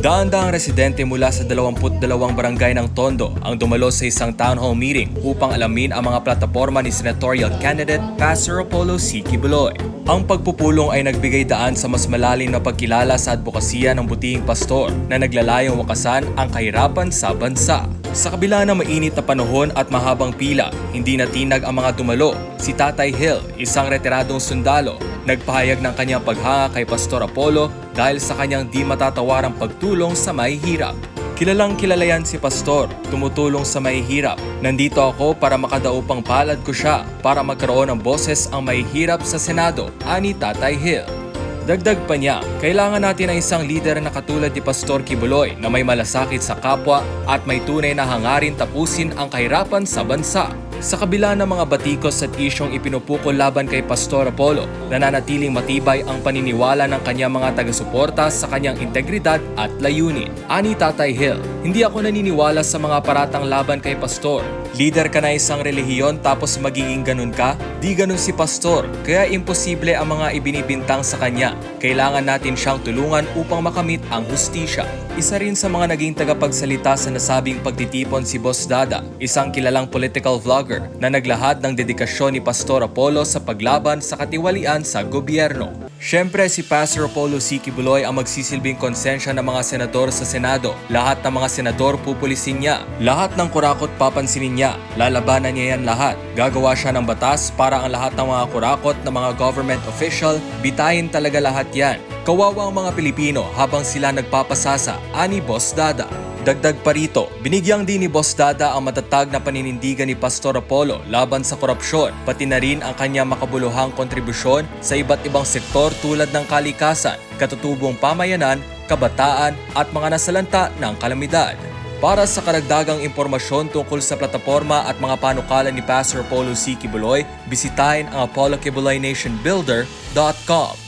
Daan-daang residente mula sa 22 barangay ng Tondo ang dumalo sa isang town hall meeting upang alamin ang mga plataporma ni senatorial candidate Pastor Apollo C. Quiboloy. Ang pagpupulong ay nagbigay daan sa mas malalim na pagkilala sa advokasya ng butihing pastor na naglalayong wakasan ang kahirapan sa bansa. Sa kabila ng mainit na panahon at mahabang pila, hindi natinag ang mga dumalo. Si Tatay Hill, isang retiradong sundalo, nagpahayag ng kanyang paghanga kay Pastor Apollo dahil sa kanyang di matatawarang pagtulong sa mahihirap. Kilalang kilala yan si Pastor, tumutulong sa mahihirap. Nandito ako para makadaupang palad ko siya para magkaroon ng boses ang mahihirap sa Senado, ani Tatay Hill. Dagdag pa niya, kailangan natin ng isang lider na katulad ni Pastor Quiboloy na may malasakit sa kapwa at may tunay na hangarin tapusin ang kahirapan sa bansa. Sa kabila ng mga batikos at isyong ipinupukol laban kay Pastor Apollo, nananatiling matibay ang paniniwala ng kanyang mga taga-suporta sa kanyang integridad at layunin. Ani Tatay Hill, hindi ako naniniwala sa mga paratang laban kay Pastor. Leader ka na isang relihiyon tapos magiging ganun ka? Di ganun si Pastor, kaya imposible ang mga ibinibintang sa kanya. Kailangan natin siyang tulungan upang makamit ang hustisya. Isa rin sa mga naging tagapagsalita sa nasabing pagtitipon si Boss Dada, isang kilalang political vlogger na naglahad ng dedikasyon ni Pastor Apollo sa paglaban sa katiwalian sa gobyerno. Siyempre si Pastor Apollo C. Quiboloy ang magsisilbing konsensya ng mga senador sa Senado. Lahat ng mga senador pupulisin niya. Lahat ng kurakot papansinin niya. Lalabanan niya yan lahat. Gagawa siya ng batas para ang lahat ng mga kurakot na mga government official, bitayin talaga lahat yan. Kawawa ang mga Pilipino habang sila nagpapasasa, ani Boss Dada. Dagdag pa rito, binigyang din ni Boss Dada ang matatag na paninindigan ni Pastor Apollo laban sa korupsyon, pati na rin ang kanyang makabuluhang kontribusyon sa iba't ibang sektor tulad ng kalikasan, katutubong pamayanan, kabataan at mga nasalanta ng kalamidad. Para sa karagdagang impormasyon tungkol sa plataporma at mga panukalan ni Pastor Apollo C. Quiboloy, bisitahin ang apolloquiboloynationbuilder.com.